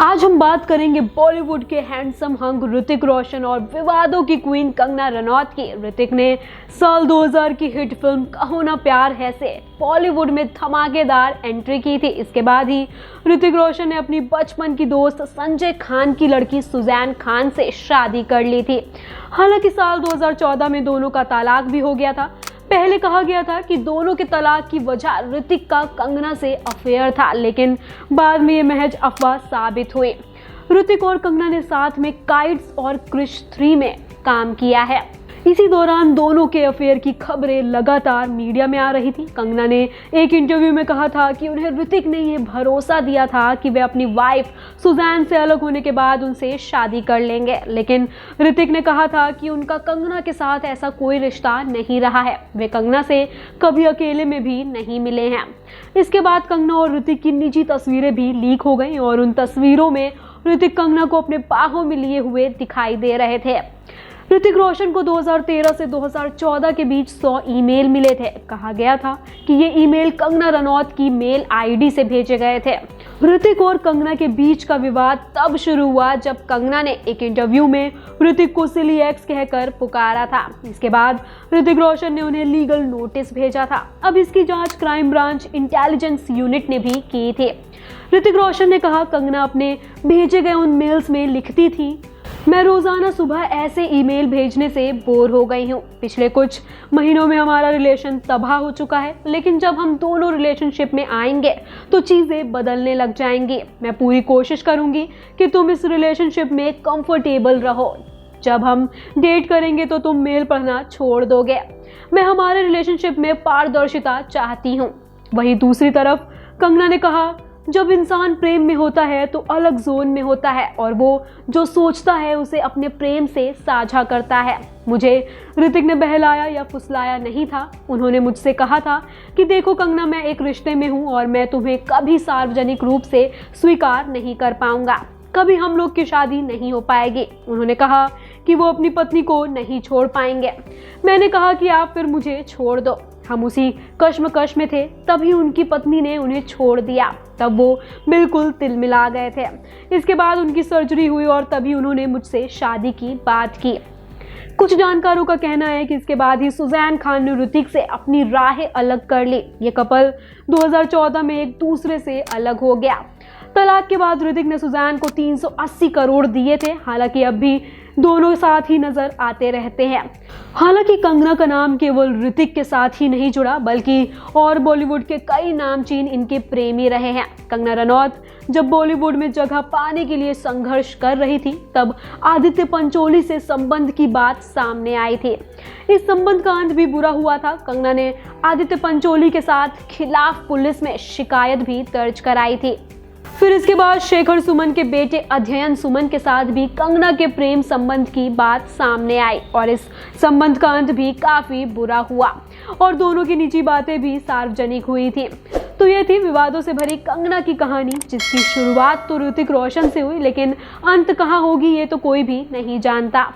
आज हम बात करेंगे बॉलीवुड के हैंडसम हंक ऋतिक रोशन और विवादों की क्वीन कंगना रनौत की। ऋतिक ने साल 2000 की हिट फिल्म कहो ना प्यार है से बॉलीवुड में धमाकेदार एंट्री की थी। इसके बाद ही ऋतिक रोशन ने अपनी बचपन की दोस्त संजय खान की लड़की सुजैन खान से शादी कर ली थी। हालांकि साल 2014 में दोनों का तलाक भी हो गया था। पहले कहा गया था कि दोनों के तलाक की वजह ऋतिक का कंगना से अफेयर था, लेकिन बाद में ये महज अफवाह साबित हुई। ऋतिक और कंगना ने साथ में काइट्स और क्रिश 3 में काम किया है। इसी दौरान दोनों के अफेयर की खबरें लगातार मीडिया में आ रही थी। कंगना ने एक इंटरव्यू में कहा था कि उन्हें ऋतिक ने यह भरोसा दिया था कि वे अपनी वाइफ सुजैन से अलग होने के बाद उनसे शादी कर लेंगे, लेकिन ऋतिक ने कहा था कि उनका कंगना के साथ ऐसा कोई रिश्ता नहीं रहा है। वे कंगना से कभी अकेले में भी नहीं मिले हैं। इसके बाद कंगना और ऋतिक की निजी तस्वीरें भी लीक हो गई और उन तस्वीरों में ऋतिक कंगना को अपने बाहों में लिए हुए दिखाई दे रहे थे। ऋतिक रोशन को 2013 से 2014 के बीच 100 ईमेल मिले थे। कहा गया था कि ये ईमेल कंगना रनौत की मेल आईडी से भेजे गए थे। ऋतिक और कंगना के बीच का विवाद तब शुरू हुआ जब कंगना ने एक इंटरव्यू में ऋतिक को सिली एक्स कहकर पुकारा था। इसके बाद ऋतिक रोशन ने उन्हें लीगल नोटिस भेजा था। अब इसकी जांच क्राइम ब्रांच इंटेलिजेंस यूनिट ने भी की थी। ऋतिक रोशन ने कहा, कंगना अपने भेजे गए उन मेल्स में लिखती थी, मैं रोजाना सुबह ऐसे ईमेल भेजने से बोर हो गई हूँ। पिछले कुछ महीनों में हमारा रिलेशन तबाह हो चुका है, लेकिन जब हम दोनों रिलेशनशिप में आएंगे तो चीज़ें बदलने लग जाएंगी। मैं पूरी कोशिश करूँगी कि तुम इस रिलेशनशिप में कंफर्टेबल रहो। जब हम डेट करेंगे तो तुम मेल पढ़ना छोड़ दोगे। मैं हमारे रिलेशनशिप में पारदर्शिता चाहती हूँ। वहीं दूसरी तरफ कंगना ने कहा, जब इंसान प्रेम में होता है तो अलग जोन में होता है और वो जो सोचता है उसे अपने प्रेम से साझा करता है। मुझे ऋतिक ने बहलाया या फुसलाया नहीं था। उन्होंने मुझसे कहा था कि देखो कंगना, मैं एक रिश्ते में हूँ और मैं तुम्हें कभी सार्वजनिक रूप से स्वीकार नहीं कर पाऊंगा। कभी हम लोग की शादी नहीं हो पाएगी। उन्होंने कहा कि वो अपनी पत्नी को नहीं छोड़ पाएंगे। मैंने कहा कि आप फिर मुझे छोड़ दो। हम उसी कश्मकश में थे, तभी उनकी पत्नी ने उन्हें छोड़ दिया। तब वो बिल्कुल तिलमिला गए थे। इसके बाद उनकी सर्जरी हुई और तभी उन्होंने मुझसे शादी की बात की। कुछ जानकारों का कहना है कि इसके बाद ही सुजैन खान ने ऋतिक से अपनी राहें अलग कर ली। ये कपल 2014 में एक दूसरे से अलग हो गया। तलाक के बाद ऋतिक ने सुजैन को 380 करोड़ दिए थे। हालांकि अब भी दोनों साथ ही नजर आते रहते हैं। हालांकि कंगना का नाम केवल ऋतिक के साथ ही नहीं जुड़ा, बल्कि और बॉलीवुड के कई नामचीन इनके प्रेमी रहे हैं। कंगना रनौत जब बॉलीवुड में जगह पाने के लिए संघर्ष कर रही थी, तब आदित्य पंचोली से संबंध की बात सामने आई थी। इस संबंध का अंत भी बुरा हुआ था। कंगना ने आदित्य पंचोली के साथ खिलाफ पुलिस में शिकायत भी दर्ज कराई थी। फिर इसके बाद शेखर सुमन के बेटे अध्ययन सुमन के साथ भी कंगना के प्रेम संबंध की बात सामने आई और इस संबंध का अंत भी काफी बुरा हुआ और दोनों की निजी बातें भी सार्वजनिक हुई थी। तो ये थी विवादों से भरी कंगना की कहानी, जिसकी शुरुआत तो ऋतिक रोशन से हुई, लेकिन अंत कहाँ होगी ये तो कोई भी नहीं जानता।